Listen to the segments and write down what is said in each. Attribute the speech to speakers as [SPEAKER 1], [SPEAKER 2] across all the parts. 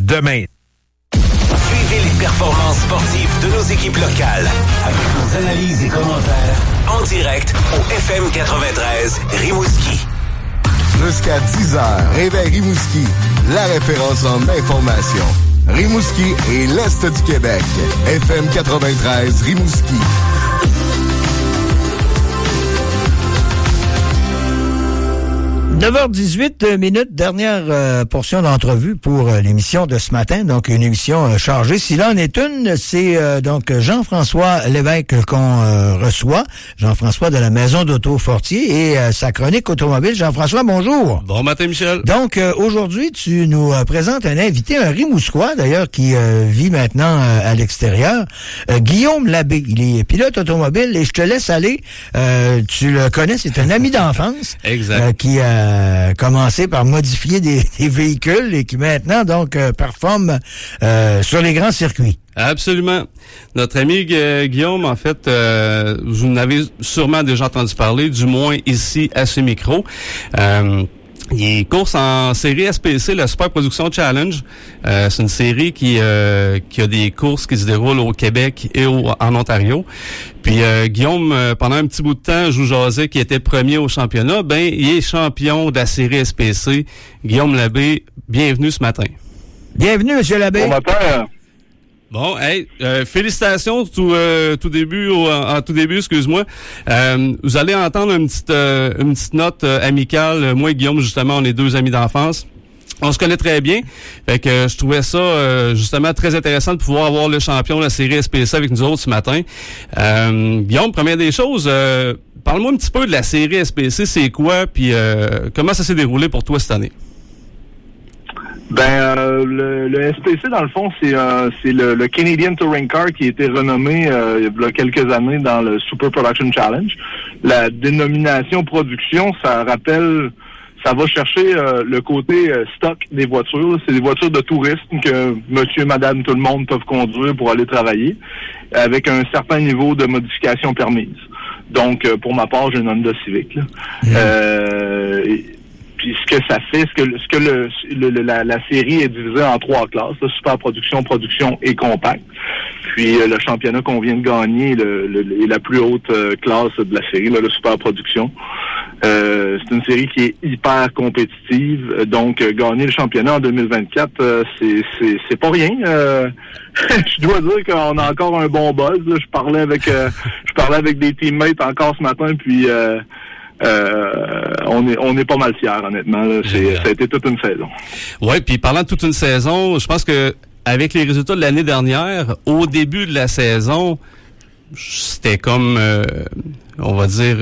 [SPEAKER 1] demain.
[SPEAKER 2] Suivez les performances sportives de nos équipes locales avec nos analyses et commentaires en direct au FM 93 Rimouski.
[SPEAKER 3] Jusqu'à 10h, Réveil Rimouski, la référence en information. Rimouski et l'Est du Québec. FM 93 Rimouski.
[SPEAKER 4] 9h18 minutes, dernière portion d'entrevue pour l'émission de ce matin, donc une émission chargée. S'il en est une, c'est donc Jean-François Lévesque qu'on reçoit, Jean-François de la Maison d'Auto Fortier et sa chronique automobile. Jean-François, bonjour.
[SPEAKER 5] Bon matin, Michel.
[SPEAKER 4] Donc, aujourd'hui, tu nous présentes un invité, un Rimousquois d'ailleurs, qui vit maintenant à l'extérieur, Guillaume Labbé. Il est pilote automobile et je te laisse aller. Tu le connais, c'est un ami d'enfance.
[SPEAKER 5] Exact.
[SPEAKER 4] Qui a commencé par modifier des véhicules et qui maintenant donc performe sur les grands circuits.
[SPEAKER 5] Absolument. Notre ami Guillaume, en fait, vous en avez sûrement déjà entendu parler, du moins ici à ce micro. Il course en série SPC, la Super Production Challenge. C'est une série qui a des courses qui se déroulent au Québec et en Ontario. Puis Guillaume, pendant un petit bout de temps, je vous jasais qu'il était premier au championnat. Ben, il est champion de la série SPC. Guillaume Labbé, bienvenue ce matin.
[SPEAKER 4] Bienvenue, M. Labbé.
[SPEAKER 6] Bon matin.
[SPEAKER 5] Bon, hey, félicitations en tout début, excuse-moi. Vous allez entendre une petite note amicale. Moi et Guillaume, justement, on est deux amis d'enfance. On se connaît très bien. Fait que je trouvais ça justement très intéressant de pouvoir avoir le champion de la série SPC avec nous autres ce matin. Guillaume, première des choses, parle-moi un petit peu de la série SPC, c'est quoi, puis comment ça s'est déroulé pour toi cette année?
[SPEAKER 6] Ben, le SPC, dans le fond, c'est le Canadian Touring Car qui a été renommé il y a quelques années dans le Super Production Challenge. La dénomination production, ça va chercher le côté stock des voitures. C'est des voitures de tourisme que monsieur, madame, tout le monde peuvent conduire pour aller travailler avec un certain niveau de modification permise. Donc, pour ma part, j'ai une Honda Civic, là. Puis ce que ça fait, la série est divisée en 3 classes, là, super production, production et compact. Puis le championnat qu'on vient de gagner est la plus haute classe de la série, là, le super production. C'est une série qui est hyper compétitive, donc gagner le championnat en 2024, c'est pas rien. Je dois dire qu'on a encore un bon buzz. Là. Je parlais avec des teammates encore ce matin, puis on est pas mal fiers, honnêtement. Là. Ça a été toute une saison.
[SPEAKER 5] Ouais, puis parlant de toute une saison, je pense que avec les résultats de l'année dernière, au début de la saison, c'était comme, on va dire,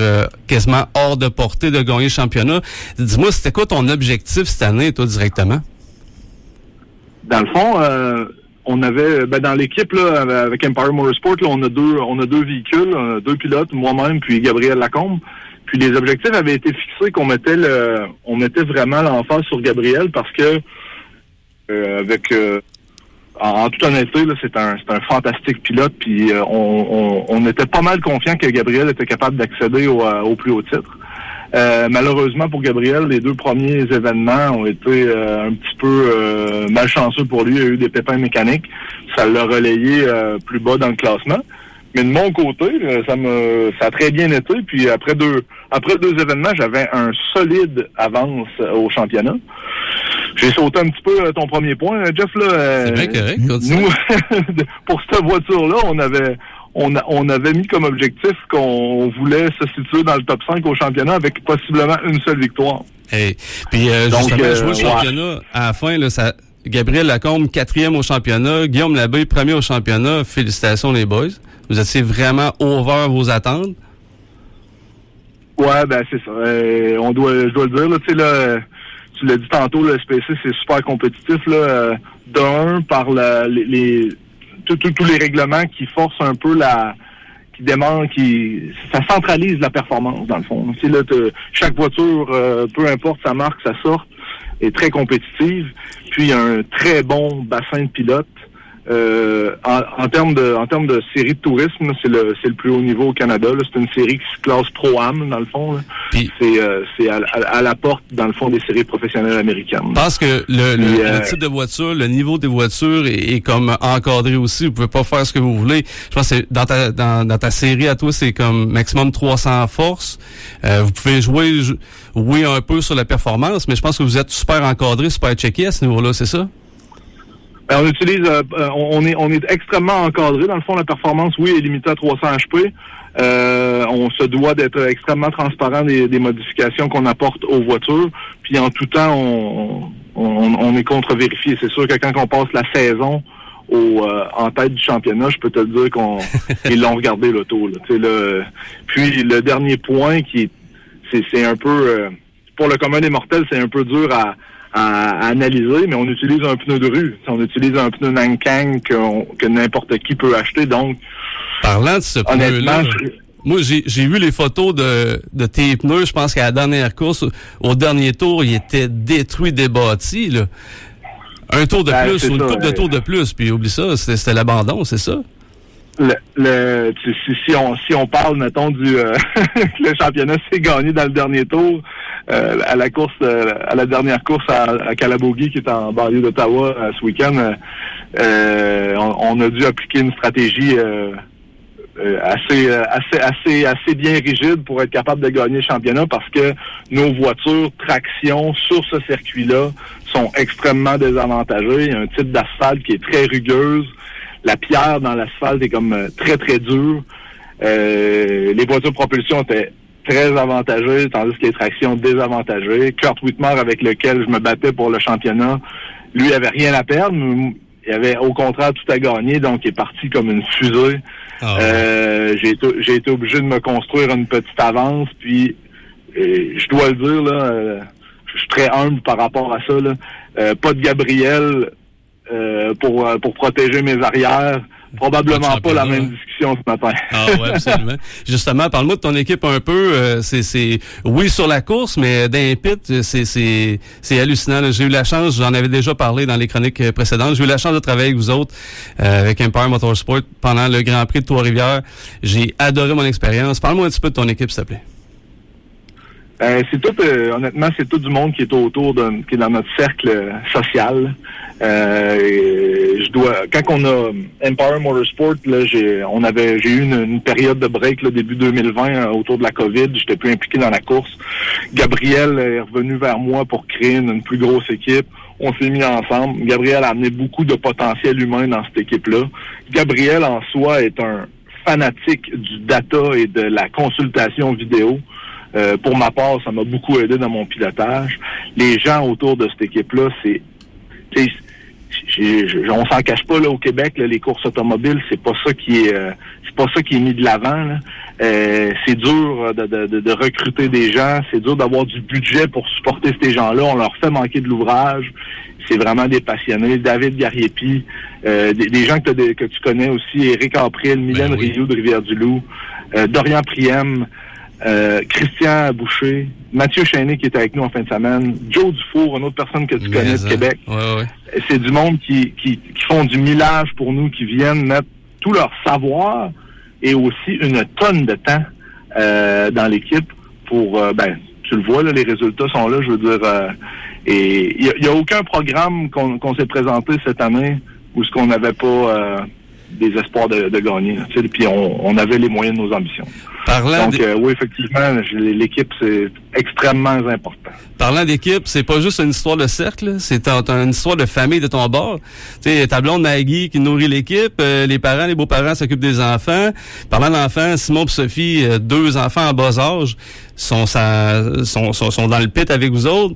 [SPEAKER 5] quasiment hors de portée de gagner le championnat. Dis-moi, c'était quoi ton objectif cette année, toi, directement?
[SPEAKER 6] Dans le fond, on avait, dans l'équipe là, avec Empire Motorsport, là, on a deux véhicules, 2 pilotes, moi-même puis Gabriel Lacombe. Puis les objectifs avaient été fixés qu'on mettait vraiment l'emphase sur Gabriel parce que en toute honnêteté, là, c'est un fantastique pilote, puis on était pas mal confiant que Gabriel était capable d'accéder au plus haut titre. Malheureusement pour Gabriel, les 2 premiers événements ont été un petit peu malchanceux pour lui. Il y a eu des pépins mécaniques. Ça l'a relayé plus bas dans le classement. Mais de mon côté, ça a très bien été. Puis après deux événements, j'avais un solide avance au championnat. J'ai sauté un petit peu ton premier point, Jeff. Là,
[SPEAKER 5] c'est bien correct.
[SPEAKER 6] Nous, pour cette voiture-là, on avait mis comme objectif qu'on voulait se situer dans le top 5 au championnat avec possiblement une seule victoire.
[SPEAKER 5] Hey. Puis justement, jouer le championnat, à la fin, là, Gabriel Lacombe, 4e au championnat, Guillaume Labbé, 1er au championnat. Félicitations les boys. Vous étiez vraiment over vos attentes.
[SPEAKER 6] Ouais, ben c'est ça. Je dois le dire, là, tu sais, là, tu l'as dit tantôt, le SPC, c'est super compétitif, là. D'un, par tous les règlements qui forcent un peu ça centralise la performance, dans le fond. Tu sais, là, chaque voiture, peu importe sa marque, sa sorte, est très compétitive. Puis, il y a un très bon bassin de pilotes. En termes de série de tourisme, c'est le plus haut niveau au Canada. Là. C'est une série qui se classe Pro-Am, dans le fond. Là.
[SPEAKER 5] Puis,
[SPEAKER 6] c'est à la porte, dans le fond, des séries professionnelles américaines.
[SPEAKER 5] Je pense que le type de voiture, le niveau des voitures est comme encadré aussi. Vous pouvez pas faire ce que vous voulez. Je pense que dans ta série à toi, c'est comme maximum 300 forces. Vous pouvez jouer, oui, un peu sur la performance, mais je pense que vous êtes super encadré, super checké à ce niveau-là, c'est ça?
[SPEAKER 6] On utilise, on est extrêmement encadré. Dans le fond, la performance, oui, est limitée à 300 HP. On se doit d'être extrêmement transparent des modifications qu'on apporte aux voitures. Puis en tout temps, on est contre-vérifié. C'est sûr que quand on passe la saison en tête du championnat, je peux te le dire ils l'ont regardé l'auto. Là. Puis le dernier point c'est un peu pour le commun des mortels, c'est un peu dur à analyser, mais on utilise un pneu de rue. On utilise un pneu Nankang que n'importe qui peut acheter. Donc,
[SPEAKER 5] parlant de ce pneu-là, moi, j'ai vu les photos de tes pneus. Je pense qu'à la dernière course, au dernier tour, ils étaient détruits, débattis, là. Un tour de plus ou une couple de tours de plus, puis oublie ça, c'était l'abandon, c'est ça?
[SPEAKER 6] Si on parle, mettons, le championnat s'est gagné dans le dernier tour, à la dernière course à Calabogie, qui est en banlieue d'Ottawa ce week-end, on a dû appliquer une stratégie assez bien rigide pour être capable de gagner le championnat, parce que nos voitures traction sur ce circuit-là sont extrêmement désavantagées. Il y a un type d'asphalte qui est très rugueuse. La pierre dans l'asphalte est comme très, très dure. Les voitures de propulsion étaient très avantagées, tandis que les tractions désavantagées. Kurt Whitmer, avec lequel je me battais pour le championnat, lui, avait rien à perdre. Il avait au contraire tout à gagner, donc il est parti comme une fusée. J'ai été obligé de me construire une petite avance, puis je dois le dire, là, je suis très humble par rapport à ça. Là. Pas de Gabriel pour protéger mes arrières. Probablement pas la même discussion ce matin.
[SPEAKER 5] Ah ouais, absolument. Justement, parle-moi de ton équipe un peu. C'est oui sur la course, mais dans les pits, c'est hallucinant. Là. J'ai eu la chance, j'en avais déjà parlé dans les chroniques précédentes, j'ai eu la chance de travailler avec vous autres, avec Empire Motorsport pendant le Grand Prix de Trois-Rivières. J'ai adoré mon expérience. Parle-moi un petit peu de ton équipe, s'il te plaît.
[SPEAKER 6] C'est tout, honnêtement, c'est tout du monde qui est autour qui est dans notre cercle social. Quand on a Empire Motorsport, là, j'ai eu une période de break, là, début 2020, autour de la COVID. J'étais plus impliqué dans la course. Gabriel est revenu vers moi pour créer une plus grosse équipe. On s'est mis ensemble. Gabriel a amené beaucoup de potentiel humain dans cette équipe-là. Gabriel, en soi, est un fanatique du data et de la consultation vidéo. Pour ma part, ça m'a beaucoup aidé dans mon pilotage. Les gens autour de cette équipe-là, on s'en cache pas là au Québec, là, les courses automobiles, c'est pas ça qui est mis de l'avant. Là. C'est dur de recruter des gens, c'est dur d'avoir du budget pour supporter ces gens-là. On leur fait manquer de l'ouvrage. C'est vraiment des passionnés. David Gariepi, des gens que tu connais aussi, Éric April, Mylène Rioux de Rivière-du-Loup, Dorian Priem. Christian Boucher, Mathieu Chéné qui était avec nous en fin de semaine, Joe Dufour, une autre personne que tu connais de Québec.
[SPEAKER 5] Ouais.
[SPEAKER 6] C'est du monde qui font du millage pour nous, qui viennent mettre tout leur savoir et aussi une tonne de temps dans l'équipe pour, tu le vois, là, les résultats sont là, je veux dire, et il y a aucun programme qu'on s'est présenté cette année où ce qu'on n'avait pas des espoirs de gagner. Puis on avait les moyens de nos ambitions. Oui, effectivement, l'équipe, c'est extrêmement important.
[SPEAKER 5] Parlant d'équipe, c'est pas juste une histoire de cercle, c'est une histoire de famille de ton bord. Tu sais, ta blonde Maggie qui nourrit l'équipe, les parents, les beaux-parents s'occupent des enfants. Parlant d'enfants, Simon et Sophie, 2 enfants en bas âge, sont dans le pit avec vous autres.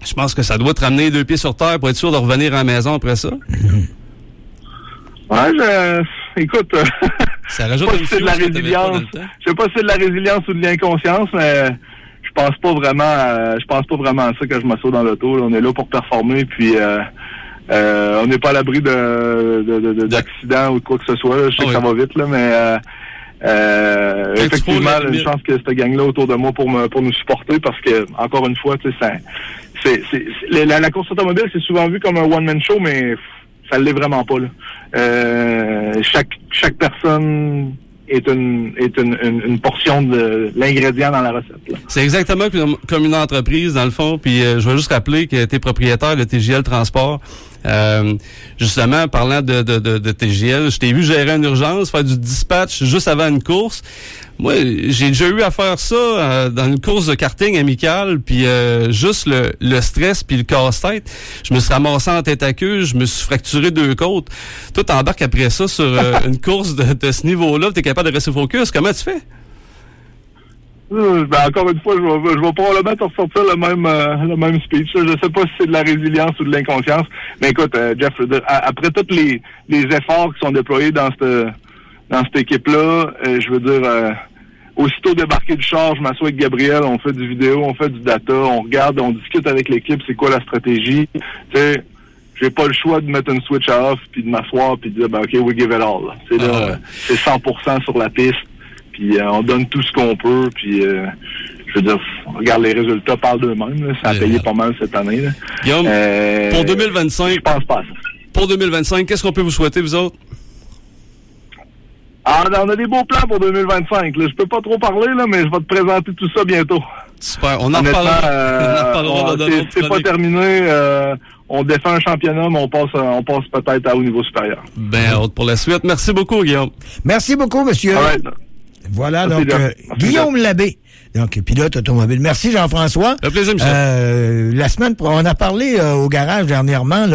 [SPEAKER 5] Je pense que ça doit te ramener 2 pieds sur terre pour être sûr de revenir à la maison après ça.
[SPEAKER 6] Ouais, écoute,
[SPEAKER 5] ça rajoute
[SPEAKER 6] je sais pas si c'est de la résilience. Je sais pas si c'est de la résilience ou de l'inconscience, mais je pense pas vraiment à ça quand je m'assois dans l'auto. Là. On est là pour performer, puis on n'est pas à l'abri d'accidents ou de quoi que ce soit. Là. Je sais que ça va vite, là, mais effectivement, une chance que cette gang-là autour de moi pour nous supporter, parce que encore une fois, tu sais, la course automobile, c'est souvent vu comme un one-man show, mais Ça l'est vraiment pas, là. Chaque personne est une portion de l'ingrédient dans la recette, là.
[SPEAKER 5] C'est exactement comme une entreprise, dans le fond. Puis je vais juste rappeler que tu es propriétaire de TJL Transport. Justement, parlant de TJL, je t'ai vu gérer une urgence, faire du dispatch juste avant une course. Moi, j'ai déjà eu à faire ça dans une course de karting amicale, puis juste le stress puis le casse-tête. Je me suis ramassé en tête à queue, je me suis fracturé 2 côtes. Toi, t'embarques après ça sur une course de ce niveau-là, t'es capable de rester focus. Comment tu fais?
[SPEAKER 6] Encore une fois, je vais probablement te ressortir le même speech. Je sais pas si c'est de la résilience ou de l'inconscience, mais écoute, Jeff, après tous les efforts qui sont déployés dans cette équipe-là, je veux dire, aussitôt débarqué du char, je m'assois avec Gabriel, on fait du vidéo, on fait du data, on regarde, on discute avec l'équipe, c'est quoi la stratégie. Tu sais, j'ai pas le choix de mettre une switch off, puis de m'asseoir, puis de dire, OK, we give it all. C'est 100% sur la piste. Puis on donne tout ce qu'on peut, puis je veux dire, regarde, les résultats parlent d'eux-mêmes, là. Ça a payé pas mal cette année, là.
[SPEAKER 5] Guillaume, pour 2025,
[SPEAKER 6] je pense pas à ça.
[SPEAKER 5] Pour 2025, qu'est-ce qu'on peut vous souhaiter, vous autres?
[SPEAKER 6] On a des beaux plans pour 2025. Là. Je peux pas trop parler, là, mais je vais te présenter tout ça bientôt.
[SPEAKER 5] Super, on en reparlera.
[SPEAKER 6] C'est pas terminé. On défend un championnat, mais on passe peut-être à haut niveau supérieur.
[SPEAKER 5] Ben, pour la suite. Merci beaucoup, Guillaume.
[SPEAKER 4] Merci beaucoup, monsieur.
[SPEAKER 6] Right.
[SPEAKER 4] Voilà, donc, Guillaume Labbé, donc pilote automobile. Merci, Jean-François.
[SPEAKER 5] Un plaisir, Michel.
[SPEAKER 4] La semaine, on a parlé au garage dernièrement, là,